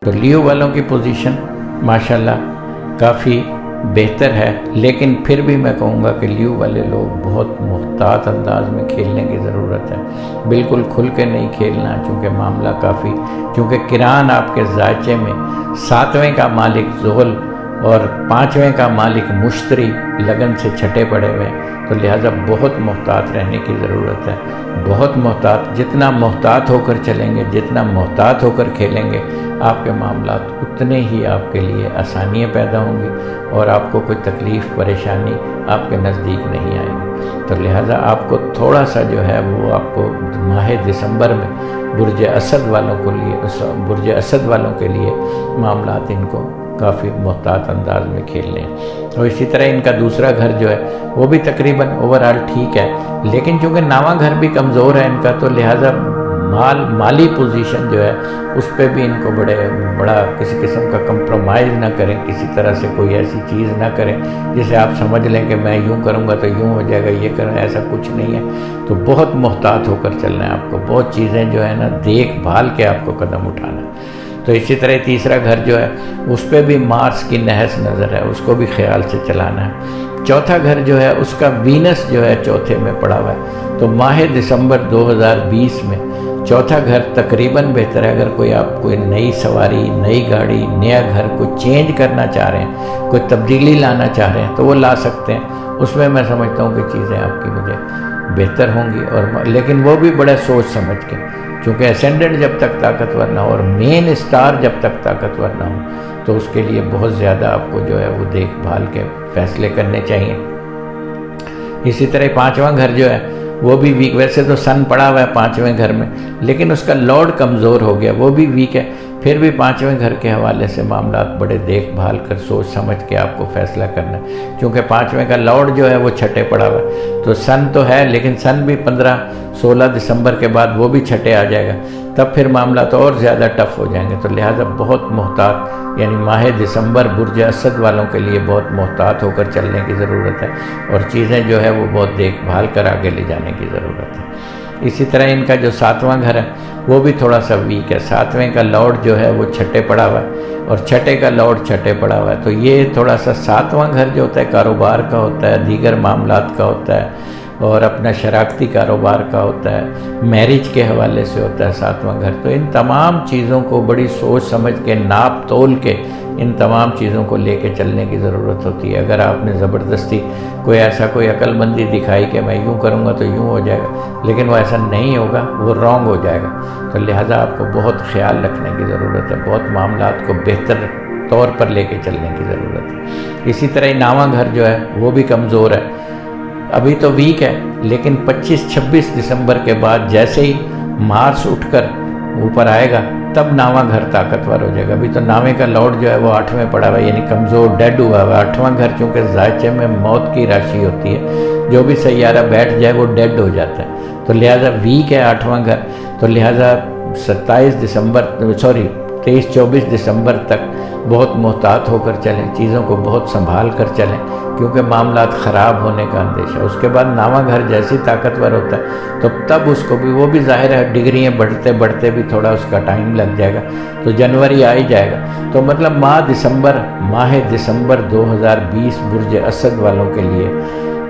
تو لیو والوں کی پوزیشن ماشاءاللہ کافی بہتر ہے، لیکن پھر بھی میں کہوں گا کہ لیو والے لوگ بہت محتاط انداز میں کھیلنے کی ضرورت ہے، بالکل کھل کے نہیں کھیلنا، چونکہ معاملہ کافی، چونکہ کران آپ کے ذائچے میں 7ویں کا مالک زحل اور 5ویں کا مالک مشتری لگن سے چھٹے پڑے ہوئے ہیں، تو لہٰذا بہت محتاط رہنے کی ضرورت ہے، بہت محتاط، جتنا محتاط ہو کر چلیں گے، جتنا محتاط ہو کر کھیلیں گے، آپ کے معاملات اتنے ہی آپ کے لیے آسانیاں پیدا ہوں گی اور آپ کو کوئی تکلیف پریشانی آپ کے نزدیک نہیں آئے گی۔ تو لہٰذا آپ کو تھوڑا سا جو ہے وہ آپ کو ماہ دسمبر میں برج اسد والوں کے لیے معاملات ان کو کافی محتاط انداز میں کھیلنے ہیں۔ اور اسی طرح ان کا دوسرا گھر جو ہے وہ بھی تقریباً اوورآل ٹھیک ہے، لیکن چونکہ نواں گھر بھی کمزور ہے ان کا، تو لہٰذا مالی پوزیشن جو ہے اس پہ بھی ان کو بڑا کسی قسم کا کمپرومائز نہ کریں، کسی طرح سے کوئی ایسی چیز نہ کریں جسے آپ سمجھ لیں کہ میں یوں کروں گا تو یوں ہو جائے گا، یہ کریں، ایسا کچھ نہیں ہے۔ تو بہت محتاط ہو کر چلنا ہے آپ کو، بہت چیزیں جو ہے نا دیکھ بھال کے آپ کو قدم اٹھانا ہے۔ تو اسی طرح تیسرا گھر جو ہے اس پہ بھی مارس کی نحس نظر ہے، اس کو بھی خیال سے چلانا ہے۔ چوتھا گھر جو ہے اس کا وینس جو ہے چوتھے میں پڑا ہوا ہے، تو ماہ دسمبر 2020 میں چوتھا گھر تقریباً بہتر ہے۔ اگر آپ کوئی نئی سواری، نئی گاڑی، نیا گھر کوئی چینج کرنا چاہ رہے ہیں، کوئی تبدیلی لانا چاہ رہے ہیں تو وہ لا سکتے ہیں، اس میں میں سمجھتا ہوں کہ چیزیں آپ کی مجھے بہتر ہوں گی، اور لیکن وہ بھی بڑا سوچ سمجھ کے، چونکہ اسینڈنٹ جب تک طاقتور نہ ہو اور مین اسٹار جب تک طاقتور نہ ہو تو اس کے لیے بہت زیادہ آپ کو جو ہے وہ دیکھ بھال کے فیصلے کرنے چاہیے۔ اسی طرح 5واں گھر جو ہے وہ بھی ویک، ویسے تو سن پڑا ہوا ہے 5ویں گھر میں، لیکن اس کا لارڈ کمزور ہو گیا، وہ بھی ویک ہے، پھر بھی 5ویں گھر کے حوالے سے معاملات بڑے دیکھ بھال کر سوچ سمجھ کے آپ کو فیصلہ کرنا ہے، کیونکہ 5ویں کا لارڈ جو ہے وہ چھٹے پڑا ہوا ہے، تو سن تو ہے لیکن سن بھی 15-16 دسمبر کے بعد وہ بھی چھٹے آ جائے گا، تب پھر معاملات اور زیادہ ٹف ہو جائیں گے۔ تو لہٰذا بہت محتاط، یعنی ماہ دسمبر برج اسد والوں کے لیے بہت محتاط ہو کر چلنے کی ضرورت ہے، اور چیزیں جو ہے وہ بہت دیکھ بھال کر آگے لے جانے کی ضرورت ہے۔ اسی طرح ان کا جو 7واں گھر ہے وہ بھی تھوڑا سا ویک ہے، 7ویں کا لارڈ جو ہے وہ چھٹے پڑا ہوا ہے اور چھٹے کا لارڈ چھٹے پڑا ہوا ہے، تو یہ تھوڑا سا 7واں گھر جو ہوتا ہے کاروبار کا ہوتا ہے، دیگر معاملات کا ہوتا ہے، اور اپنا شراکتی کاروبار کا ہوتا ہے، میرج کے حوالے سے ہوتا ہے 7واں گھر۔ تو ان تمام چیزوں کو بڑی سوچ سمجھ کے، ناپ تول کے ان تمام چیزوں کو لے کے چلنے کی ضرورت ہوتی ہے۔ اگر آپ نے زبردستی کوئی عقل مندی دکھائی کہ میں یوں کروں گا تو یوں ہو جائے گا، لیکن وہ ایسا نہیں ہوگا، وہ رانگ ہو جائے گا، تو لہٰذا آپ کو بہت خیال رکھنے کی ضرورت ہے، بہت معاملات کو بہتر طور پر لے کے چلنے کی ضرورت ہے۔ اسی طرح 9واں گھر جو ہے وہ بھی کمزور ہے، ابھی تو ویک ہے، لیکن 25-26 دسمبر کے بعد جیسے ہی مارس اٹھ کر اوپر آئے گا تب 9واں گھر طاقتور ہو جائے گا۔ ابھی تو 9ویں کا لارڈ جو ہے وہ 8ویں پڑا ہوا ہے، یعنی کمزور، ڈیڈ ہوا ہوا ہے۔ 8واں گھر چونکہ ذائچے میں موت کی راشی ہوتی ہے، جو بھی سیارہ بیٹھ جائے وہ ڈیڈ ہو جاتا ہے، تو لہٰذا ویک ہے 8واں گھر، تو لہٰذا 23-24 دسمبر تک بہت محتاط ہو کر چلیں، چیزوں کو بہت سنبھال کر چلیں، کیونکہ معاملات خراب ہونے کا اندیشہ۔ اس کے بعد 9واں گھر جیسے طاقتور ہوتا ہے تو تب اس کو بھی، وہ بھی ظاہر ہے ڈگریاں بڑھتے بڑھتے بھی تھوڑا اس کا ٹائم لگ جائے گا، تو جنوری آ ہی جائے گا، تو مطلب ماہ دسمبر 2020 برج اسد والوں کے لیے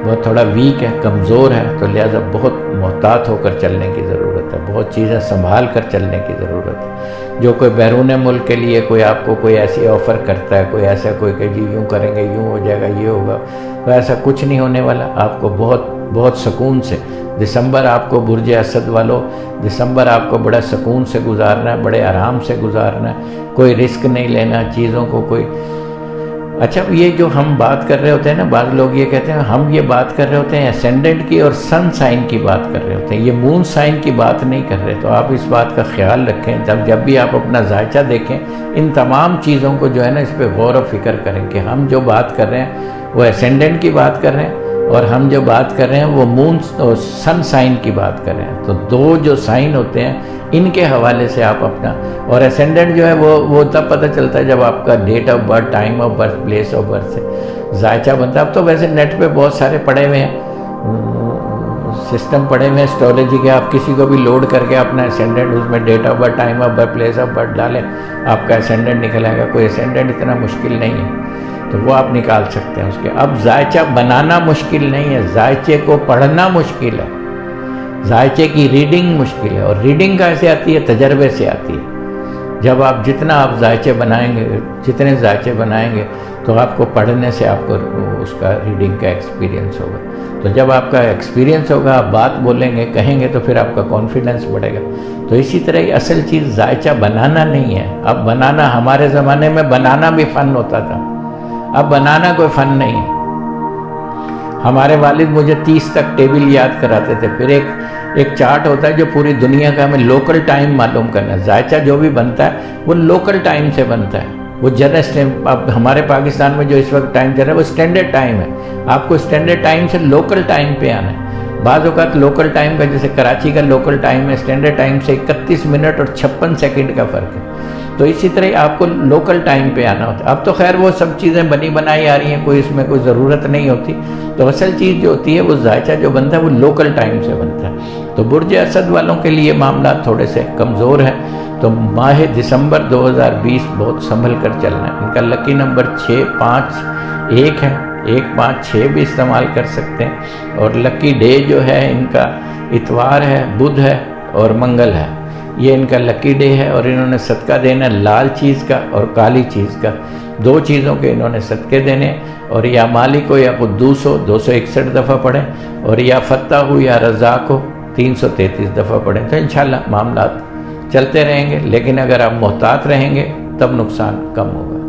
وہ تھوڑا ویک ہے، کمزور ہے، تو لہٰذا بہت محتاط ہو کر چلنے کی ضرورت ہے، بہت چیزیں سنبھال کر چلنے کی ضرورت ہے۔ جو کوئی بیرون ملک کے لیے کوئی آپ کو کوئی ایسی آفر کرتا ہے، کوئی ایسا کوئی کہ جی یوں کریں گے، یوں ہو جائے گا، یہ ہوگا، تو ایسا کچھ نہیں ہونے والا۔ آپ کو بہت سکون سے دسمبر، آپ کو برج اسد والوں، دسمبر آپ کو بڑا سکون سے گزارنا ہے، بڑے آرام سے گزارنا ہے، کوئی رسک نہیں لینا چیزوں کو کوئی۔ اچھا، یہ جو ہم بات کر رہے ہوتے ہیں نا، بعض لوگ یہ کہتے ہیں ہم یہ بات کر رہے ہوتے ہیں اسینڈنٹ کی اور سن سائن کی بات کر رہے ہوتے ہیں، یہ مون سائن کی بات نہیں کر رہے، تو آپ اس بات کا خیال رکھیں، جب بھی آپ اپنا ذائچہ دیکھیں ان تمام چیزوں کو جو ہے نا اس پہ غور و فکر کریں کہ ہم جو بات کر رہے ہیں وہ اسینڈنٹ کی بات کر رہے ہیں اور ہم جو بات کر رہے ہیں وہ مون اور سن سائن کی بات کر رہے ہیں، تو دو جو سائن ہوتے ہیں ان کے حوالے سے آپ اپنا، اور اسینڈنٹ جو ہے وہ تب پتہ چلتا ہے جب آپ کا date of birth, time of birth, place of birth سے ذائچہ بنتا ہے۔ اب تو ویسے نیٹ پہ بہت سارے پڑے ہوئے ہیں، سسٹم پڑے ہوئے اسٹوریج کے، آپ کسی کو بھی لوڈ کر کے اپنا اسینڈنٹ اس میں date of birth, time of birth, place of birth ڈالیں، آپ کا اسینڈنٹ نکل آئے گا۔ کوئی اسینڈنٹ اتنا مشکل نہیں ہے، تو وہ آپ نکال سکتے ہیں اس کے۔ اب ذائچہ بنانا مشکل نہیں ہے، ذائچے کو پڑھنا مشکل ہے، ذائچے کی ریڈنگ مشکل ہے، اور ریڈنگ کیسے آتی ہے؟ تجربے سے آتی ہے۔ جب آپ جتنا آپ ذائچے بنائیں گے، جتنے ذائچے بنائیں گے، تو آپ کو پڑھنے سے آپ کو اس کا ریڈنگ کا ایکسپیرینس ہوگا۔ تو جب آپ کا ایکسپیرینس ہوگا، آپ بات بولیں گے، کہیں گے، تو پھر آپ کا کانفیڈنس بڑھے گا۔ تو اسی طرح یہ اصل چیز ذائچہ بنانا نہیں ہے۔ اب بنانا، ہمارے زمانے میں بنانا بھی فن ہوتا تھا، اب بنانا کوئی فن نہیں ہے۔ ہمارے والد مجھے 30 تک ٹیبل یاد کراتے تھے، پھر ایک چارٹ ہوتا ہے جو پوری دنیا کا ہمیں لوکل ٹائم معلوم کرنا ہے۔ ذائچہ جو بھی بنتا ہے وہ لوکل ٹائم سے بنتا ہے، وہ جنرل ٹائم۔ اب ہمارے پاکستان میں جو اس وقت ٹائم چل رہا ہے وہ اسٹینڈرڈ ٹائم ہے، آپ کو اسٹینڈرڈ ٹائم سے لوکل ٹائم پہ آنا ہے۔ بعض اوقات لوکل ٹائم کا، جیسے کراچی کا لوکل ٹائم ہے، اسٹینڈرڈ ٹائم سے 31 منٹ اور 56 سیکنڈ کا فرق ہے۔ تو اسی طرح آپ کو لوکل ٹائم پہ آنا ہوتا ہے۔ اب تو خیر وہ سب چیزیں بنی بنائی آ رہی ہیں، کوئی اس میں کوئی ضرورت نہیں ہوتی۔ تو اصل چیز جو ہوتی ہے، وہ ذائچہ جو بنتا ہے وہ لوکل ٹائم سے بنتا ہے۔ تو برج اسد والوں کے لیے معاملات تھوڑے سے کمزور ہیں، تو ماہ دسمبر 2020 بہت سنبھل کر چلنا ہے۔ ان کا لکی نمبر 651 ہے، 156 بھی استعمال کر سکتے ہیں، اور لکی ڈے جو ہے ان کا اتوار ہے، بدھ ہے اور منگل ہے، یہ ان کا لکی ڈے ہے۔ اور انہوں نے صدقہ دینا لال چیز کا اور کالی چیز کا، 2 چیزوں کے انہوں نے صدقے دینے، اور یا مالک ہو یا قدوس ہو 261 دفعہ پڑھیں، اور یا فتح ہو یا رزاق ہو 333 دفعہ پڑھیں۔ تو انشاءاللہ معاملات چلتے رہیں گے، لیکن اگر آپ محتاط رہیں گے تب نقصان کم ہوگا۔